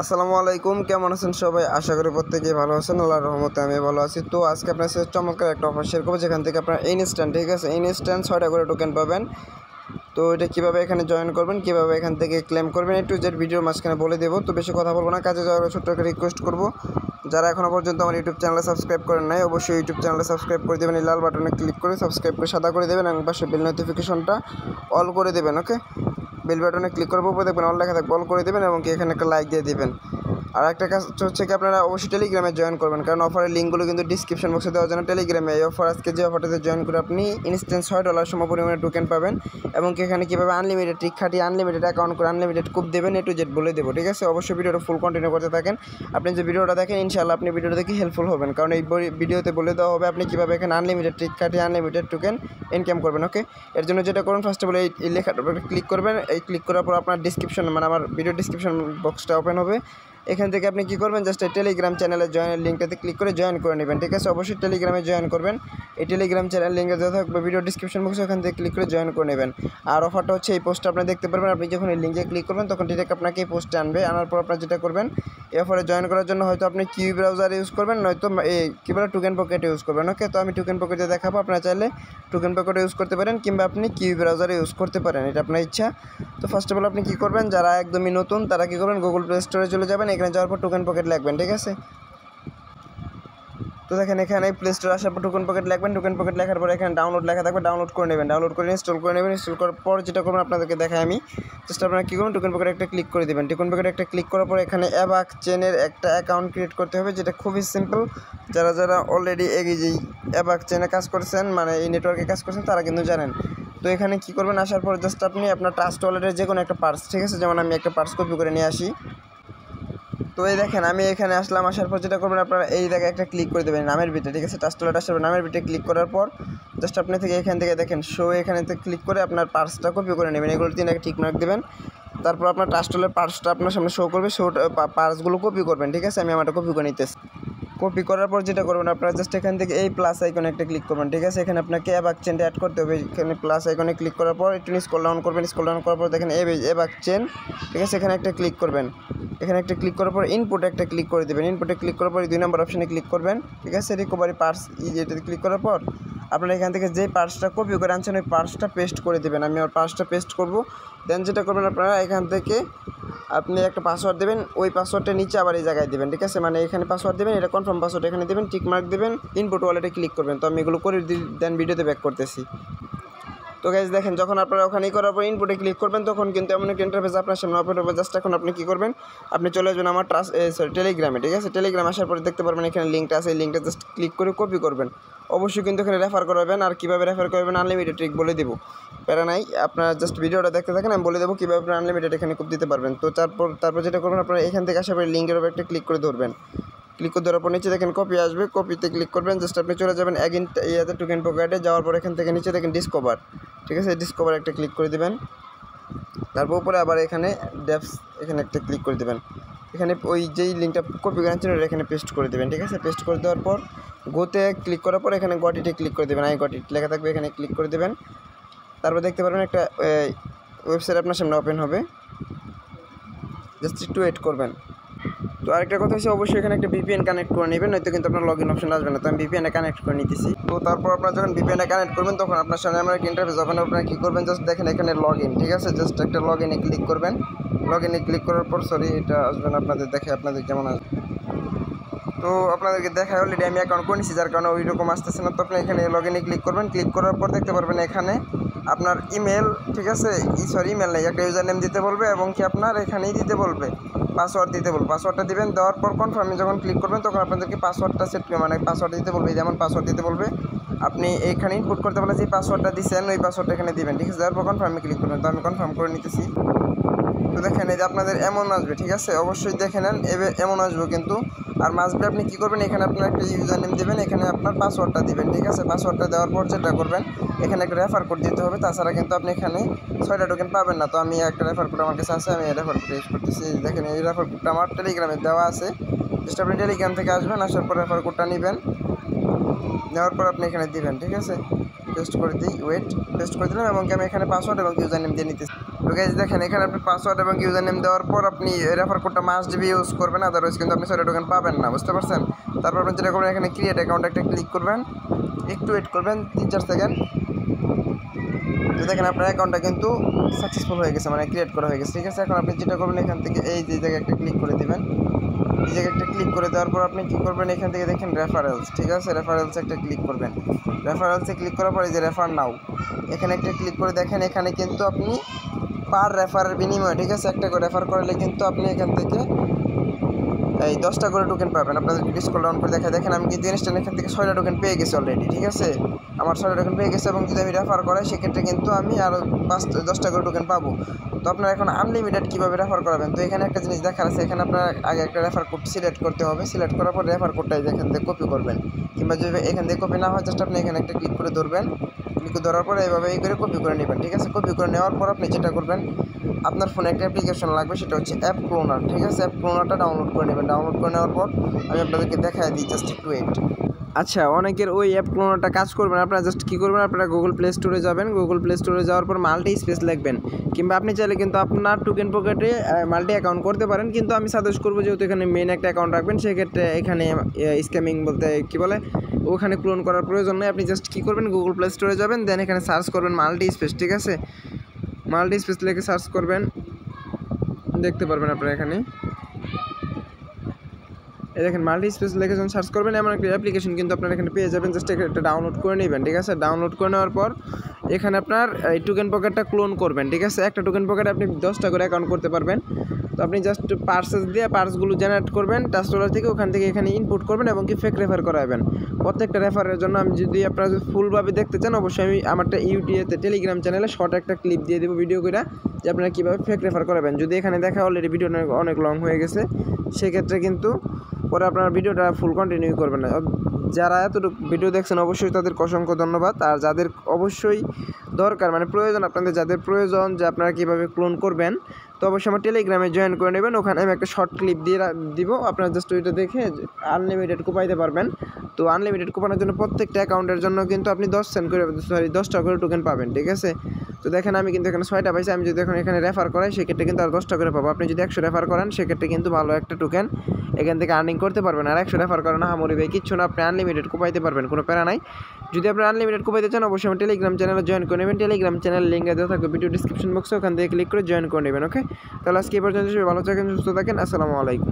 আসসালামু আলাইকুম, কেমন আছেন সবাই? আশা করি প্রত্যেকেই ভালো আছেন। আল্লাহর রহমতে আমি ভালো আছি। তো আজকে আপনার সাথে চমৎকার একটা অফার শেয়ার করবো, যেখান থেকে আপনার ইনস্ট্যান্ট, ঠিক আছে, ইনস্ট্যান্ট 6টা করে টোকেন পাবেন। তো এটা কীভাবে এখানে জয়েন করবেন, কীভাবে এখান থেকে ক্লেম করবেন, একটু যে ভিডিওর মাঝখানে বলে দেবো। তো বেশি কথা বলবো না, কাজে যাওয়ার ছোট্ট একটা রিকোয়েস্ট করবো, যারা এখনও পর্যন্ত আমার ইউটিউব চ্যানেলে সাবস্ক্রাইব করেন নাই, অবশ্যই ইউটিউব চ্যানেলে সাবস্ক্রাইব করে দেবেন। এই লাল বাটনে ক্লিক করে সাবস্ক্রাইব করে সাদা করে দেবেন এবং পাশে বেল নোটিফিকেশনটা অল করে দেবেন। ওকে, বেল বাটনে ক্লিক করার পর দেখবেন অল লেখা থাকবে, অল করে দেবেন এবং কি এখানে একটা লাইক দিয়ে দেবেন। আর একটা কাজ হচ্ছে কি, আপনারা অবশ্যই টেলিগ্রামে জয়েন করবেন, কারণ অফারের লিঙ্কগুলো কিন্তু ডিসক্রিপশন বক্সে দেওয়ার জন্য টেলিগ্রামে। এই অফার আজকে যে অফারটাতে জয়েন করে আপনি ইনস্ট্যান্ট $6 সম পরিমাণে টোকেন পাবেন এবং এখানে কীভাবে আনলিমিটেড ট্রিক খাটিয়ে আনলিমিটেড অ্যাকাউন্ট করে আনলিমিটেড কুপ দেবেন, এ টু জেড বলে দেবো, ঠিক আছে? অবশ্যই ভিডিওটা ফুল কন্টিনিউ করতে থাকেন। আপনি যে ভিডিওটা দেখেন, ইনশাআল্লাহ আপনি ভিডিওটা দেখে হেল্পফুল হবেন, কারণ এই ভিডিওতে বলে দেওয়া হবে আপনি কীভাবে এখানে আনলিমিটেড ট্রিক খাটিয়ে আনলিমিটেড টোকেন ইনকাম করবেন। ওকে, এর জন্য যেটা করুন, ফার্স্ট অফ অল এই লেখাটার উপরে ক্লিক করবেন। এই ক্লিক করার পর আপনার ডিসক্রিপশন, মানে আমার ভিডিও ডিসক্রিপশন বক্সটা ওপেন হবে। এখান থেকে আপনি কী করবেন, জাস্ট এই টেলিগ্রাম চ্যানেলে জয়েনের লিঙ্কটাতে ক্লিক করে জয়েন করে নেবেন, ঠিক আছে? অবশ্যই টেলিগ্রামে জয়েন করবেন। এই টেলিগ্রাম চ্যানেল লিঙ্কে দেওয়া থাকবে ভিডিও ডিসক্রিপশন বক্সে, ওখান থেকে ক্লিক করে জয়েন করে নেবেন। আর অফারটা হচ্ছে এই পোস্টটা আপনি দেখতে পারবেন, আপনি যখন এই লিঙ্কে ক্লিক করবেন তখন ডিরেক্ট আপনাকে এই পোস্টে আনবে। আনার পর আপনার যেটা করবেন, এই অফারে জয়েন করার জন্য হয়তো আপনি কিউ ব্রাউজার ইউজ করবেন, নয়তো এই কী বলে টোকেন পকেট ইউজ করবেন। ওকে, তো আমি টোকেন পকেটে দেখাবো, আপনারা চাইলে টোকেন পকেট ইউজ করতে পারেন কিংবা আপনি কিউ ব্রাউজারে ইউজ করতে পারেন, এটা আপনার ইচ্ছা। তো ফার্স্ট অফ অল আপনি কী করবেন, যারা একদমই নতুন তারা কী করবেন, গুগল প্লে স্টোরে চলে যাবেন, এখানে যাওয়ার পর টোকেন পকেট লিখবেন, ঠিক আছে? তো দেখেন এখানে প্লে স্টোরে আসার পর টোকেন পকেট লিখবেন। টোকেন পকেট লেখার পর এখানে ডাউনলোড লেখা থাকবে, ডাউনলোড করে নেবেন। ডাউনলোড করে ইনস্টল করে নেবেন। ইনস্টল করার পর যেটা করবেন আপনাদেরকে দেখাই আমি, জাস্ট আপনারা কী করবেন, টোকেন পকেট একটা ক্লিক করে দেবেন। টোকেন পকেট একটা ক্লিক করার পর এখানে অ্যাবাক চেনের একটা অ্যাকাউন্ট ক্রিয়েট করতে হবে, যেটা খুবই সিম্পল। যারা অলরেডি এই অ্যাবাক চেনে কাজ করছেন, মানে এই নেটওয়ার্কে কাজ করছেন, তারা কিন্তু জানেন। তো এখানে কী করবেন, আসার পর জাস্ট আপনি আপনার ট্রাস্ট ওয়ালেটের যে কোনো একটা পার্স, ঠিক আছে, যেমন আমি একটা পার্স কপি করে নিয়ে আসি। তো এই দেখেন আমি এখানে আসলাম, আসার পর যেটা করবেন, আপনারা এই জায়গায় একটা ক্লিক করে দেবেন নামের ভিতরে, ঠিক আছে? ট্রাস্ট ওয়ালেট আসার পর নামের ভিতরে ক্লিক করার পর জাস্ট আপনি থেকে এখান থেকে দেখেন শো, এখানে ক্লিক করে আপনার পার্সটা কপি করে নেবেন। এগুলো 3 ঠিক মার্ক দেবেন। তারপর আপনার ট্রাস্ট ওয়ালেট পার্সটা আপনার সামনে শো করবে, পার্সগুলো কপি করবেন, ঠিক আছে? আমি আমারটা কপি করে নিতেছি। কপি করার পর যেটা করবেন, আপনারা জাস্ট এখান থেকে এই প্লাস আইকনে একটা ক্লিক করবেন, ঠিক আছে? এখানে আপনাকে অ্যাবাক চেনটা অ্যাড করতে হবে। এখানে প্লাস আইকনে ক্লিক করার পর একটু স্ক্রল ডাউন করবেন। স্ক্রল ডাউন করার পর দেখেন অ্যাবাক চেন, ঠিক আছে? এখানে একটা ক্লিক করবেন। এখানে একটা ক্লিক করার পর ইনপুটে একটা ক্লিক করে দেবেন। ইনপুটে ক্লিক করার পর 2 নম্বর অপশানে ক্লিক করবেন, ঠিক আছে? রিকভারি পার্স এটাতে ক্লিক করার পর আপনারা এখান থেকে যে পার্সটা কপি করে আনছেন ওই পার্সটা পেস্ট করে দেবেন। আমি আমার পার্সটা পেস্ট করব। দেন যেটা করবেন, আপনারা এখান থেকে আপনি একটা পাসওয়ার্ড দেবেন, ওই পাসওয়ার্ডটা নিচে আবার এই জায়গায় দেবেন, ঠিক আছে? মানে এখানে পাসওয়ার্ড দেবেন, এটা কনফার্ম পাসওয়ার্ড এখানে দেবেন, টিক মার্ক দেবেন, ইনপুট ওয়ালেটে ক্লিক করবেন। তো আমি এগুলো করে দেন ভিডিওতে ব্যাক করতেছি। তো গাইজ দেখেন, যখন আপনারা ওখানেই করার পর ইনপুটে ক্লিক করবেন, তখন কিন্তু এমন একটা ইন্টারফেস আপনার সামনে ওপেন হবে। জাস্ট এখন আপনি কী করবেন, আপনি চলে আসবেন আমার টেলিগ্রামে, ঠিক আছে? টেলিগ্রামে আসার পরে দেখতে পারবেন এখানে লিঙ্কটা আছে, এই লিঙ্কটা জাস্ট ক্লিক করে কপি করবেন। অবশ্যই কিন্তু এখানে রেফার করবেন, আর কীভাবে রেফার করবেন আনলিমিটেড ট্রিক বলে দেবো, প্যারা নাই। আপনারা জাস্ট ভিডিওটা দেখতে থাকেন, আমি বলে দেবো কীভাবে আপনারা আনলিমিটেড এখানে কুপ দিতে পারবেন। তো তারপর যেটা করবেন, আপনারা এখান থেকে আসার পরে লিঙ্কের উপর একটা ক্লিক করে ধরবেন। ক্লিক করে দেওয়ার পর নিচে দেখেন কপি আসবে, কপিতে ক্লিক করবেন। জাস্ট আপনি চলে যাবেন অ্যাগেন ইয়াতে টোকেন পকেটে, যাওয়ার পর এখান থেকে নিচে দেখেন ডিসকভার, ঠিক আছে? ডিসকভার একটা ক্লিক করে দেবেন। তারপর উপরে আবার এখানে ডেপস, এখানে একটা ক্লিক করে দেবেন। এখানে ওই যেই লিঙ্কটা কপি করে আনছেন ওটা এখানে পেস্ট করে দেবেন, ঠিক আছে? পেস্ট করে দেওয়ার পর গোতে ক্লিক করার পর এখানে গট ইটে ক্লিক করে দেবেন। গট ইট লেখা থাকবে, এখানে ক্লিক করে দেবেন। তারপর দেখতে পারবেন একটা ওয়েবসাইট আপনার সামনে ওপেন হবে, জাস্ট একটু ওয়েট করবেন। তো আরেকটা কথা হচ্ছে, অবশ্যই এখানে একটা ভিপিএন কানেক্ট করে নেবেন, নয়তো কিন্তু আপনার লগ ইন অপশন আসবে না। তো আমি ভিপিএনে কানেক্ট করে নিতেছি। তো তারপর আপনারা যখন ভিপিএনে কানেক্ট করবেন, তখন আপনার সামনে আমার একটা ইন্টারফেস ওপেন হবে। আপনারা কী করবেন, জাস্ট দেখেন এখানে লগ ইন, ঠিক আছে? জাস্ট একটা লগ ইনে ক্লিক করবেন। লগ ইনে ক্লিক করার পর এটা আসবে না, আপনাদের দেখে আপনাদের কেমন আসবে। তো আপনাদেরকে দেখায় অলরেডি আমি অ্যাকাউন্ট করে নিচ্ছি, যার কারণে ওই রকম আসতেছে না। তো আপনি এখানে লগ ইনে ক্লিক করবেন। ক্লিক করার পর দেখতে পারবেন এখানে আপনার ইমেল, ঠিক আছে? ইমেল নেই, একটা ইউজার নেম দিতে বলবে এবং কি আপনার এখানেই দিতে বলবে পাসওয়ার্ড দিতে বলবে। পাসওয়ার্ডটা দিবেন, দেওয়ার পর কনফার্মে যখন ক্লিক করবেন, তখন আপনাদেরকে পাসওয়ার্ডটা সেট করে, মানে পাসওয়ার্ড দিতে বলবে, যেমন পাসওয়ার্ড দিতে বলবে আপনি এখানে ইনপুট করতে বলে যে পাসওয়ার্ডটা দিচ্ছেন ওই পাসওয়ার্ডটা এখানে দিবেন, ঠিক আছে? দেওয়ার পর কনফার্মে ক্লিক করবেন। তো আমি কনফার্ম করে নিতেছি। তো দেখেন এই যে আপনাদের এমন আসবে, ঠিক আছে? অবশ্যই দেখে নেন, এমন আসবে কিন্তু। আর মাসবে আপনি কী করবেন, এখানে আপনার একটা ইউজার নেম দেবেন, এখানে আপনার পাসওয়ার্ডটা দিবেন, ঠিক আছে? পাসওয়ার্ডটা দেওয়ার পর যেটা করবেন, এখানে একটা রেফার কোড দিতে হবে, তাছাড়া কিন্তু আপনি এখানে 6টা টোকেন পাবেন না। তো আমি একটা রেফার কোড আমার কাছে আছে, আমি এই রেফার কোডটা ইউজ করতেছি। দেখেন এই রেফার কোডটা আমার টেলিগ্রামে দেওয়া আছে। জাস্ট আপনি টেলিগ্রাম থেকে আসবেন, আসার পর রেফার কোডটা নেবেন, নেওয়ার পর আপনি এখানে দিবেন, ঠিক আছে? পেস্ট করে দিই, পেস্ট করে দিলাম এবং আমি এখানে পাসওয়ার্ড এবং ইউজার নেম দিয়ে নিতেছি। তো গাইস দেখেন এখানে আপনি পাসওয়ার্ড এবং ইউজার নেম দেওয়ার পর আপনি রেফার কোডটা মাস্ট বি ইউজ করবেন, আদারওয়াইজ কিন্তু আপনি 6টা টোকেন পাবেন না, বুঝতে পারছেন। তারপর আপনি যেটা করবেন এখানে ক্রিয়েট অ্যাকাউন্ট একটা ক্লিক করবেন, একটু ওয়েট করবেন 3-4 সেকেন্ড। তো দেখেন আপনার অ্যাকাউন্টটা কিন্তু সাকসেসফুল হয়ে গেছে, মানে ক্রিয়েট করা হয়ে গেছে, ঠিক আছে। এখন আপনি যেটা করবেন এখান থেকে এই যে জায়গায় একটা ক্লিক করে দিবেন, এই জায়গায় একটা ক্লিক করে দেওয়ার পর আপনি কী করবেন এখান থেকে দেখেন রেফারেলস, ঠিক আছে। রেফারেলসে একটা ক্লিক করবেন, রেফারেলসে ক্লিক করার পর এই যে রেফার নাও এখানে একটা ক্লিক করে দেখেন এখানে কিন্তু আপনি পার রেফারের বিনিময়ে, ঠিক আছে, একটা করে রেফার করলে কিন্তু আপনি এখান থেকে এই 10টা করে টোকেন পাবেন। আপনাদের স্ক্রল ডাউন করে দেখেন আমি কিন্তু ইনস্ট্যান্ট এখান থেকে 6টা টোকেন পেয়ে গেছি অলরেডি, ঠিক আছে। আমার 6টা টোকেন পেয়ে গেছে এবং যদি আমি রেফার করাই সেক্ষেত্রে কিন্তু আমি আরও 10টা করে টোকেন পাবো। তো আপনারা এখন আনলিমিটেড কীভাবে রেফার করাবেন, তো এখানে একটা জিনিস দেখার আছে, এখানে আপনার আগে একটা রেফার কোড সিলেক্ট করতে হবে, সিলেক্ট করার পর রেফার কোডটা এখান থেকে কপি করবেন, কিংবা যদি এখান থেকে কপি না হয় জাস্ট আপনি এখানে একটা ক্লিক করে ধরবেন, ক্লিক করে ধরার পরে এইভাবে এই করে কপি করে নেবেন, ঠিক আছে। কপি করে নেওয়ার পর আপনি যেটা করবেন আপনার ফোনে একটা অ্যাপ্লিকেশন লাগবে, সেটা হচ্ছে অ্যাপ ক্লোনার, ঠিক আছে। অ্যাপ ক্লোনারটা ডাউনলোড করে নেবেন, ডাউনলোড করে নেওয়ার পর আমি আপনাদেরকে দেখাই দিই, জাস্ট একটু ওয়েট। আচ্ছা, অনেকের ওই অ্যাপ ক্লোনারটা কাজ করবেন, আপনারা জাস্ট কী করবেন, আপনারা গুগল প্লে স্টোরে যাবেন, গুগল প্লে স্টোরে যাওয়ার পর মাল্টি স্পেস লিখবেন, কিংবা আপনি চাইলে কিন্তু আপনার টোকেন পকেটে মাল্টি অ্যাকাউন্ট করতে পারেন, কিন্তু আমি সাজেস্ট করবো যেহেতু এখানে মেন একটা অ্যাকাউন্ট রাখবেন সেক্ষেত্রে এখানে স্ক্যামিং বলতে কী বলে ওখানে ক্লোন করার প্রয়োজন নেই। আপনি জাস্ট কী করবেন গুগল প্লে স্টোরে যাবেন, দেন এখানে সার্চ করবেন মাল্টি স্পেস, ঠিক আছে। মাল্টি স্পেস লিখে সার্চ করবেন, দেখতে পারবেন আপনারা এখানে এই দেখেন মাল্টি স্পেস লিখে যখন সার্চ করবেন এমন একটা অ্যাপ্লিকেশন কিন্তু আপনারা এখানে পেয়ে যাবেন, জাস্ট একটা ডাউনলোড করে নেবেন, ঠিক আছে। ডাউনলোড করে নেওয়ার পর এখানে আপনার এই টোকেন পকেটটা ক্লোন করবেন, ঠিক আছে। একটা টোকেন পকেটে আপনি 10টা করে অ্যাকাউন্ট করতে পারবেন। তো আপনি জাস্ট পার্সেস দিয়ে পার্সগুলো জেনারেট করবেন টাস্টোলার থেকে, ওখান থেকে এখানে ইনপুট করবেন এবং কি ফেক রেফার করাবেন। প্রত্যেকটা রেফারের জন্য আমি যদি আপনারা ফুলভাবে দেখতে চান অবশ্যই আমি আমারটা ইউটিউবে টেলিগ্রাম চ্যানেলে শর্ট একটা ক্লিপ দিয়ে দেবো ভিডিও করে, যে আপনারা কীভাবে ফেক রেফার করাবেন। যদি এখানে দেখা অলরেডি ভিডিও অনেক লং হয়ে গেছে সেক্ষেত্রে কিন্তু পরে আপনার ভিডিওটা ফুল কন্টিনিউ করবেন না। যারা এতটুকু ভিডিও দেখছেন অবশ্যই তাদেরকে অসংখ্য ধন্যবাদ। আর যাদের অবশ্যই দরকার মানে প্রয়োজন, আপনাদের যাদের প্রয়োজন যে আপনারা কীভাবে ক্লোন করবেন, তো অবশ্যই আমার টেলিগ্রামে জয়েন করে নেবেন, ওখানে আমি একটা শর্ট ক্লিপ দিয়ে দিব, আপনারা জাস্ট ওইটা দেখে আনলিমিটেড কুপাইতে পারবেন। তো আনলিমিটেড কুপানোর জন্য প্রত্যেকটা অ্যাকাউন্টের জন্য কিন্তু আপনি 10টা করে টোকেন পাবেন, ঠিক আছে। তো দেখেন আমি কিন্তু এখানে 6টা পাইছি, আমি যদি এখন এখানে রেফার করাই সেক্ষেত্রে কিন্তু আর 10টা করে পাবো। আপনি যদি 100 রেফার করেন সেক্ষেত্রে কিন্তু ভালো একটা টোকেন এখান থেকে আর্নিং করতে পারবেন। আর 100 রেফার করেন হামরি ভাই কিচ্ছু না, আপনি আনলিমিটেড কুপাইতে পারবেন, কোনো প্যারা নাই। যদি আপনি আনলিমিটেড কুপাইতে চান অবশ্যই আমার টেলিগ্রাম চ্যানেলে জয়েন করে নেবেন, টেলিগ্রাম চ্যানেল লিঙ্ক দেওয়া থাকবে ভিডিও ডিসক্রিপশন বক্সে, ওখান থেকে ক্লিক করে জয়েন করে নেবেন। ওকে, তাহলে আজকে এই পর্যন্ত সবাই ভালো থাকেন, সুস্থ থাকেন, আসসালামু আলাইকুম।